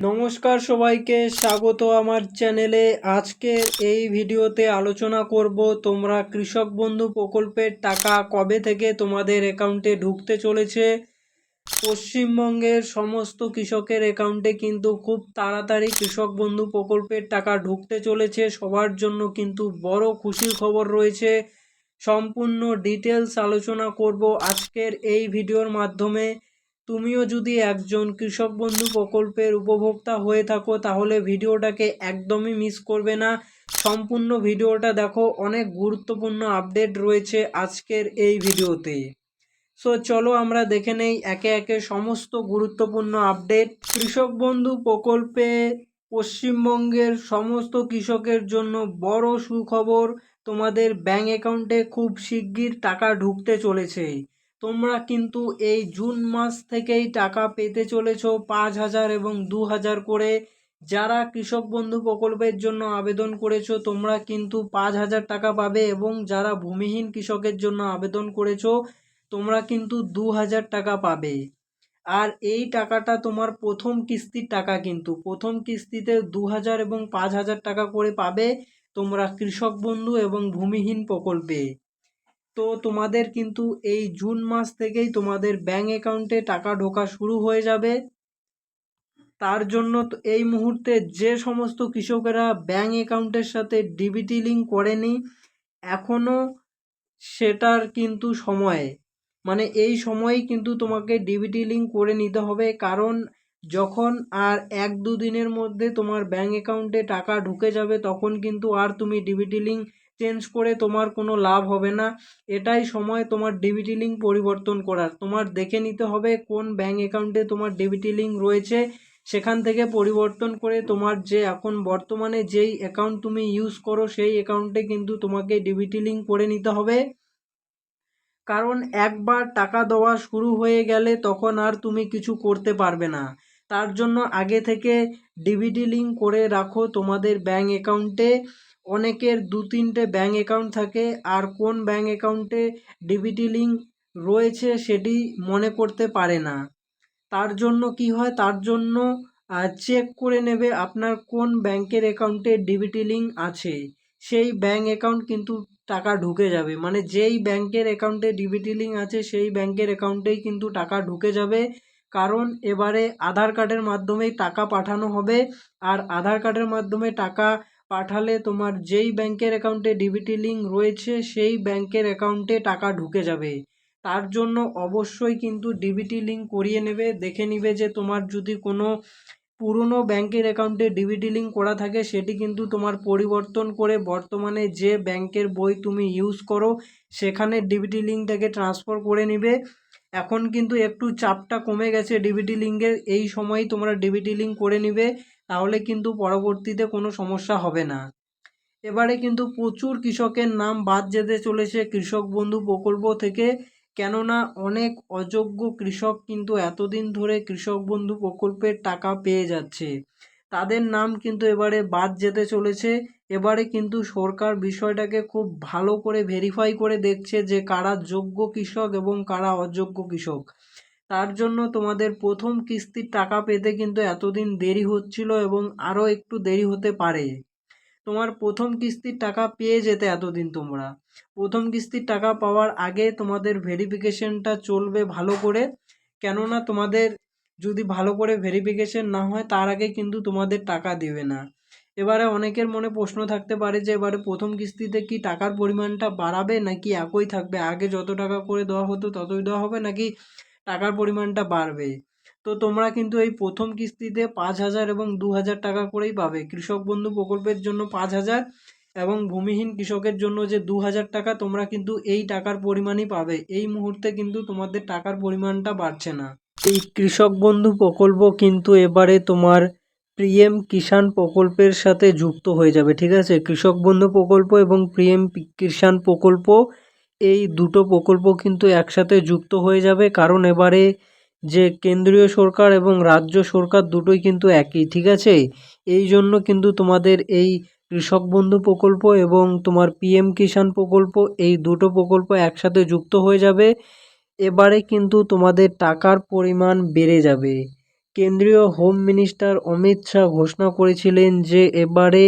নমস্কার সবাইকে স্বাগত আমার চ্যানেলে। আজকের এই ভিডিওতে আলোচনা করব তোমরা কৃষক বন্ধু প্রকল্পের টাকা কবে থেকে তোমাদের অ্যাকাউন্টে ঢুকতে চলেছে। পশ্চিমবঙ্গের সমস্ত কৃষকের অ্যাকাউন্টে কিন্তু খুব তাড়াতাড়ি কৃষক বন্ধু প্রকল্পের টাকা ঢুকতে চলেছে। সবার জন্য কিন্তু বড় খুশির খবর রয়েছে। সম্পূর্ণ ডিটেলস আলোচনা করব আজকের এই ভিডিওর মাধ্যমে। তুমিও যদি একজন কৃষক বন্ধু প্রকল্পের উপভোক্তা হয়ে থাকো তাহলে ভিডিওটাকে একদমই মিস করবে না। সম্পূর্ণ ভিডিওটা দেখো, অনেক গুরুত্বপূর্ণ আপডেট রয়েছে আজকের এই ভিডিওতে। সো চলো আমরা দেখে নেই একে একে সমস্ত গুরুত্বপূর্ণ আপডেট। কৃষক বন্ধু প্রকল্পে পশ্চিমবঙ্গের সমস্ত কৃষকের জন্য বড় সুখবর, তোমাদের ব্যাংক অ্যাকাউন্টে খুব শিগগির টাকা ঢুকতে চলেছে। তোমরা কিন্তু এই জুন মাস থেকেই টাকা পেতে চলেছ 5,000 এবং 2,000 করে। যারা কৃষক বন্ধু প্রকল্পের জন্য আবেদন করেছো তোমরা কিন্তু 5,000 টাকা পাবে, এবং যারা ভূমিহীন কৃষকের জন্য আবেদন করেছো তোমরা কিন্তু 2,000 টাকা পাবে। আর এই টাকাটা তোমার প্রথম কিস্তির টাকা, কিন্তু প্রথম কিস্তিতে 2,000 এবং 5,000 টাকা করে পাবে তোমরা কৃষক বন্ধু এবং ভূমিহীন প্রকল্পে। তো তোমাদের কিন্তু এই জুন মাস থেকেই তোমাদের ব্যাংক অ্যাকাউন্টে টাকা ঢোকা শুরু হয়ে যাবে। তার জন্য এই মুহূর্তে যে সমস্ত কৃষকেরা ব্যাংক অ্যাকাউন্টের সাথে ডিবিটি লিঙ্ক করেনি এখনও সেটার কিন্তু সময়, মানে এই সময়েই কিন্তু তোমাকে ডিবিটি লিঙ্ক করে নিতে হবে। কারণ যখন আর 1-2 দিনের মধ্যে তোমার ব্যাংক অ্যাকাউন্টে টাকা ঢুকে যাবে তখন কিন্তু আর তুমি ডিবিটি লিঙ্ক চেঞ্জ করে তোমার কোনো লাভ হবে না। এটাই সময় তোমার ডিবিটি লিঙ্ক পরিবর্তন করার। তোমার দেখে নিতে হবে কোন ব্যাংক অ্যাকাউন্টে তোমার ডিবিটি লিঙ্ক রয়েছে, সেখান থেকে পরিবর্তন করে তোমার যে এখন বর্তমানে যেই অ্যাকাউন্ট তুমি ইউজ করো সেই অ্যাকাউন্টে কিন্তু তোমাকে ডিবিটি লিঙ্ক করে নিতে হবে। কারণ একবার টাকা দেওয়া শুরু হয়ে গেলে তখন আর তুমি কিছু করতে পারবে না। তার জন্য আগে থেকে ডিবিটি লিঙ্ক করে রাখো তোমাদের ব্যাংক অ্যাকাউন্টে। অনেকের 2-3টে ব্যাংক অ্যাকাউন্ট থাকে আর কোন ব্যাংক অ্যাকাউন্টে ডিবিটি লিঙ্ক রয়েছে সেটি মনে করতে পারে না। তার জন্য কি হয়, তার জন্য চেক করে নেবে আপনার কোন ব্যাংকের অ্যাকাউন্টে ডিবিটি লিঙ্ক আছে। সেই ব্যাংক অ্যাকাউন্ট কিন্তু টাকা ঢুকে যাবে, মানে যেই ব্যাংকের অ্যাকাউন্টে ডিবিটি লিঙ্ক আছে সেই ব্যাংকের অ্যাকাউন্টেই কিন্তু টাকা ঢুকে যাবে। কারণ এবারে আধার কার্ডের মাধ্যমেই টাকা পাঠানো হবে, আর আধার কার্ডের মাধ্যমে টাকা পাঠালে তোমার যেই ব্যাংকের অ্যাকাউন্টে ডিবিটি লিঙ্ক রয়েছে সেই ব্যাংকের অ্যাকাউন্টে টাকা ঢুকে যাবে। তার জন্য অবশ্যই কিন্তু ডিবিটি লিঙ্ক করিয়ে নেবে। দেখে নিবে যে তোমার যদি কোনো পুরনো ব্যাংকের অ্যাকাউন্টে ডিবিটি লিঙ্ক করা থাকে সেটি কিন্তু তোমার পরিবর্তন করে বর্তমানে যে ব্যাংকের বই তুমি ইউজ করো সেখানে ডিবিটি লিঙ্কটাকে ট্রান্সফার করে নিবে। এখন কিন্তু একটু চাপটা কমে গেছে ডিবিটি লিঙ্কের, এই সময়ই তোমরা ডিবিটি লিঙ্ক করে নিবে, তাহলে কিন্তু পরবর্তীতে কোনো সমস্যা হবে না। এবারে কিন্তু প্রচুর কৃষকের নাম বাদ যেতে চলেছে কৃষক বন্ধু প্রকল্প থেকে। কেননা অনেক অযোগ্য কৃষক কিন্তু এতদিন ধরে কৃষক বন্ধু প্রকল্পের টাকা পেয়ে যাচ্ছে, তাদের নাম কিন্তু এবারে বাদ যেতে চলেছে। এবারে কিন্তু সরকার বিষয়টাকে খুব ভালো করে ভেরিফাই করে দেখছে যে কারা যোগ্য কৃষক এবং কারা অযোগ্য কৃষক। তার জন্য তোমাদের প্রথম কিস্তির টাকা পেতে কিন্তু এতদিন দেরি হচ্ছিল এবং আরও একটু দেরি হতে পারে। তোমার প্রথম কিস্তির টাকা পেয়ে যেতে এতদিন তোমরা। প্রথম কিস্তির টাকা পাওয়ার আগে তোমাদের ভেরিফিকেশনটা চলবে ভালো করে। কেননা তোমাদের যদি ভালো করে ভেরিফিকেশন না হয় তার আগে কিন্তু তোমাদের টাকা দেবে না। এবারে অনেকের মনে প্রশ্ন থাকতে পারে যে এবারে প্রথম কিস্তিতে কি টাকার পরিমাণটা বাড়াবে নাকি একই থাকবে, আগে যত টাকা করে দেওয়া হতো ততই দেওয়া হবে নাকি টাকার পরিমাণটা বাড়বে। তো তোমরা কিন্তু এই প্রথম কিস্তিতে 5,000 এবং 2,000 টাকা করেই পাবে। কৃষক বন্ধু প্রকল্পের জন্য 5,000 এবং ভূমিহীন কৃষকের জন্য যে 2,000 টাকা তোমরা কিন্তু এই টাকার পরিমাণই পাবে। এই মুহূর্তে কিন্তু তোমাদের টাকার পরিমাণটা বাড়ছে না। এই কৃষক বন্ধু প্রকল্প কিন্তু এবারে তোমার পিএম কিষাণ প্রকল্পের সাথে যুক্ত হয়ে যাবে, ঠিক আছে। কৃষক বন্ধু প্রকল্প এবং পিএম কিষাণ প্রকল্প এই দুটো প্রকল্প কিন্তু একসাথে যুক্ত হয়ে যাবে, কারণ এবারে যে কেন্দ্রীয় সরকার এবং রাজ্য সরকার দুটোই কিন্তু একই, ঠিক আছে। এই জন্য কিন্তু তোমাদের এই কৃষক বন্ধু প্রকল্প এবং তোমার পিএম কিষাণ প্রকল্প এই দুটো প্রকল্প একসাথে যুক্ত হয়ে যাবে। এবারে কিন্তু তোমাদের টাকার পরিমাণ বেড়ে যাবে। কেন্দ্রীয় হোম মিনিস্টার অমিত শাহ ঘোষণা করেছিলেন যে এবারে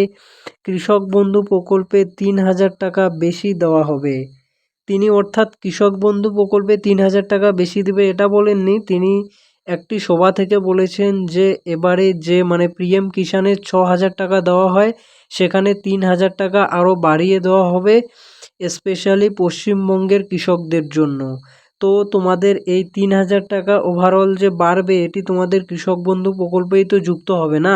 কৃষক বন্ধু প্রকল্পে 3,000 টাকা বেশি দেওয়া হবে। তিনি অর্থাৎ কৃষক বন্ধু প্রকল্পে 3,000 টাকা বেশি দেবে এটা বলেননি, তিনি একটি সভা থেকে বলেছেন যে এবারে যে মানে পিএম কিষাণের 6,000 টাকা দেওয়া হয় সেখানে 3,000 টাকা আরও বাড়িয়ে দেওয়া হবে স্পেশালি পশ্চিমবঙ্গের কৃষকদের জন্য। তো তোমাদের এই 3,000 টাকা ওভারঅল যে বাড়বে এটি তোমাদের কৃষক বন্ধু প্রকল্পেই তো যুক্ত হবে না।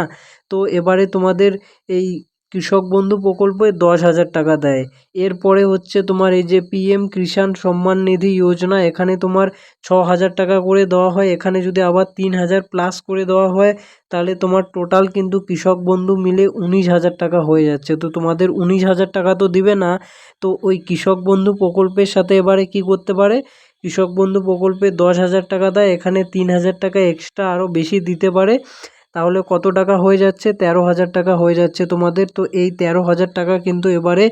তো এবারে তোমাদের এই কৃষক বন্ধু প্রকল্পে 10,000 টাকা দেয়। এরপরে হচ্ছে তোমার এই যে পিএম কিষাণ সম্মান নিধি যোজনা, এখানে তোমার 6,000 টাকা করে দেওয়া হয়, এখানে যদি আবার 3,000 প্লাস করে দেওয়া হয় তাহলে তোমার টোটাল কিন্তু কৃষক বন্ধু মিলে 19,000 টাকা হয়ে যাচ্ছে। তো তোমাদের 19,000 টাকা তো দিবে না, তো ওই কৃষক বন্ধু প্রকল্পের সাথে এবারে কি করতে পারে, কৃষক বন্ধু প্রকল্পে 10,000 টাকা দেয়, এখানে 3,000 টাকা এক্সট্রা আরও বেশি দিতে পারে, তাহলে কত টাকা হয়ে যাচ্ছে, 13,000 টাকা হয়ে যাচ্ছে তোমাদের। তো এই 13,000 টাকা কিন্তু এবারে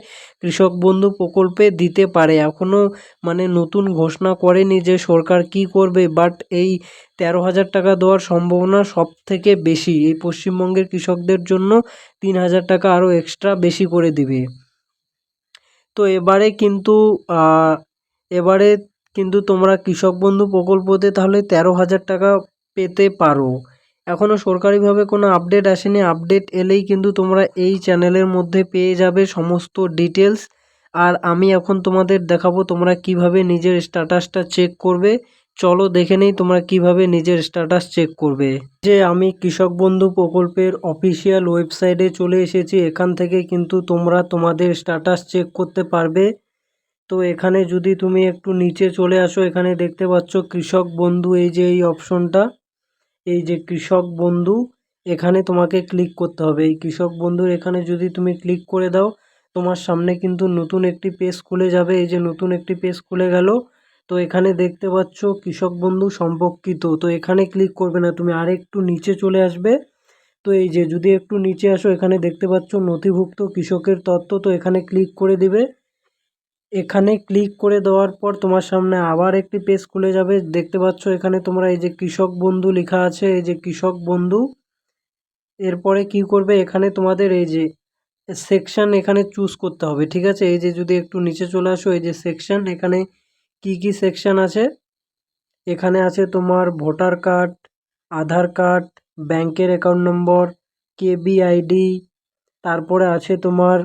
কৃষক বন্ধু প্রকল্পে দিতে পারে। এখনও মানে নতুন ঘোষণা করেনি যে সরকার কি করবে, বাট এই 13,000 টাকা দেওয়ার সম্ভাবনা সব থেকে বেশি এই পশ্চিমবঙ্গের কৃষকদের জন্য। 3,000 টাকা আরও এক্সট্রা বেশি করে দিবে। তো এবারে কিন্তু তোমরা কৃষক বন্ধু প্রকল্পতে তাহলে 13,000 টাকা পেতে পারো। এখনও সরকারিভাবে কোনো আপডেট আসেনি, আপডেট এলেই কিন্তু তোমরা এই চ্যানেলের মধ্যে পেয়ে যাবে সমস্ত ডিটেলস। আর আমি এখন তোমাদের দেখাবো তোমরা কিভাবে নিজের স্ট্যাটাসটা চেক করবে। চলো দেখে নেই তোমরা কিভাবে নিজের স্ট্যাটাস চেক করবে। যে আমি কৃষক বন্ধু প্রকল্পের অফিসিয়াল ওয়েবসাইটে চলে এসেছি, এখান থেকে কিন্তু তোমরা তোমাদের স্ট্যাটাস চেক করতে পারবে। তো এখানে যদি তুমি একটু নিচে চলে আসো, এখানে দেখতে পাচ্ছ কৃষক বন্ধু, এই যে এই অপশনটা, এই যে কৃষক বন্ধু, এখানে তোমাকে ক্লিক করতে হবে। এই কৃষক বন্ধুর এখানে যদি তুমি ক্লিক করে দাও তোমার সামনে কিন্তু নতুন একটি পেজ খুলে যাবে। এই যে নতুন একটি পেজ খুলে গেল। তো এখানে দেখতে পাচ্ছ কৃষক বন্ধু সম্পর্কিত, তো এখানে ক্লিক করবে না, তুমি আর একটু নিচে চলে আসবে। তো এই যে যদি একটু নিচে আসো এখানে দেখতে পাচ্ছ নথিভুক্ত কৃষকের তথ্য, তো এখানে ক্লিক করে দিবে। এখানে ক্লিক করে দেওয়ার পর তোমার সামনে আবার একটি পেজ খুলে যাবে। দেখতে পাচ্ছ এখানে তোমরা এই যে কৃষক বন্ধু লেখা আছে, এই যে কৃষক বন্ধু। এরপরে কি করবে, এখানে তোমাদের এই যে সেকশন এখানে চুজ করতে হবে, ঠিক আছে। এই যে যদি একটু নিচে চলে আসো, এই যে সেকশন, এখানে কি কি সেকশন আছে, এখানে আছে তোমার ভোটার কার্ড, আধার কার্ড, ব্যাংকের অ্যাকাউন্ট নম্বর, কেবিআইডি, তারপরে আছে তোমার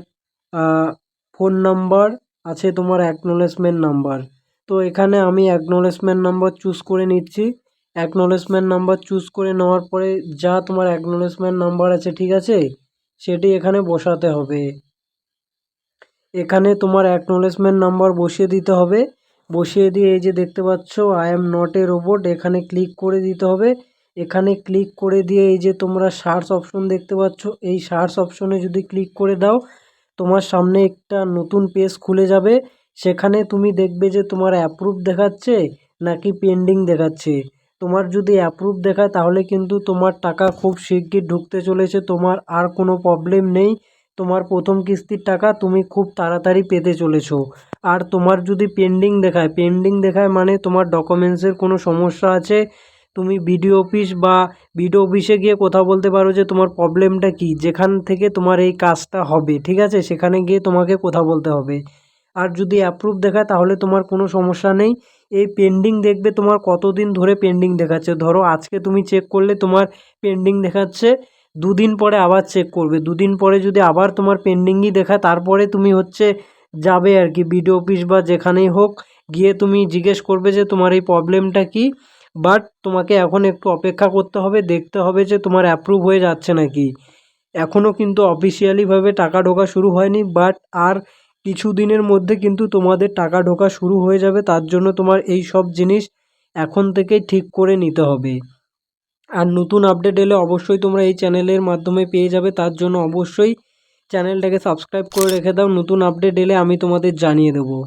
ফোন নাম্বার, আছে তোমার অ্যাকনোলেজমেন্ট নাম্বার। তো এখানে আমি অ্যাকনোলেজমেন্ট নাম্বার চুজ করে নিচ্ছি। অ্যাকনোলেজমেন্ট নাম্বার চুজ করে নেওয়ার পরে যা তোমার অ্যাকনোলেজমেন্ট নাম্বার আছে, ঠিক আছে, সেটি এখানে বসাতে হবে। এখানে তোমার অ্যাকনোলেজমেন্ট নাম্বার বসিয়ে দিতে হবে। বসিয়ে দিয়ে এই যে দেখতে পাচ্ছ I am not a robot, এখানে ক্লিক করে দিতে হবে। এখানে ক্লিক করে দিয়ে এই যে তোমরা সার্চ অপশন দেখতে পাচ্ছ, এই সার্চ অপশনে যদি ক্লিক করে দাও তোমার সামনে একটা নতুন পেজ খুলে যাবে। সেখানে তুমি দেখবে যে তোমার অ্যাপ্রুভ দেখাচ্ছে নাকি পেন্ডিং দেখাচ্ছে। তোমার যদি অ্যাপ্রুভ দেখায় তাহলে কিন্তু তোমার টাকা খুব শিগগির ঢুকতে চলেছে, তোমার আর কোনো প্রবলেম নেই। তোমার প্রথম কিস্তির টাকা তুমি খুব তাড়াতাড়ি পেতে চলেছো। আর তোমার যদি পেন্ডিং দেখায় মানে তোমার ডকুমেন্টসের কোনো সমস্যা আছে। তুমি বিডিও অফিসে গিয়ে কথা বলতে পারো যে তোমার প্রবলেমটা কী, যেখান থেকে তোমার এই কাজটা হবে, ঠিক আছে, সেখানে গিয়ে তোমাকে কথা বলতে হবে। আর যদি অ্যাপ্রুভ দেখায় তাহলে তোমার কোনো সমস্যা নেই। এই পেন্ডিং দেখবে তোমার কতদিন ধরে পেন্ডিং দেখাচ্ছে। ধরো আজকে তুমি চেক করলে তোমার পেন্ডিং দেখাচ্ছে, দুদিন পরে আবার চেক করবে, দুদিন পরে যদি আবার তোমার পেন্ডিংই দেখায় তারপরে তুমি যাবে আর কি বিডিও অফিস বা যেখানেই হোক, গিয়ে তুমি জিজ্ঞেস করবে যে তোমার এই প্রবলেমটা কী। বাট তোমাকে এখন একটু অপেক্ষা করতে হবে, দেখতে হবে যে তোমার অ্যাপ্রুভ হয়ে যাচ্ছে নাকি। এখনও কিন্তু অফিসিয়ালিভাবে টাকা ঢোকা শুরু হয়নি, বাট আর কিছু দিনের মধ্যে কিন্তু তোমাদের টাকা ঢোকা শুরু হয়ে যাবে। তার জন্য তোমার এই সব জিনিস এখন থেকেই ঠিক করে নিতে হবে। আর নতুন আপডেট এলে অবশ্যই তোমরা এই চ্যানেলের মাধ্যমে পেয়ে যাবে, তার জন্য অবশ্যই চ্যানেলটাকে সাবস্ক্রাইব করে রেখে দাও। নতুন আপডেট এলে আমি তোমাদের জানিয়ে দেবো।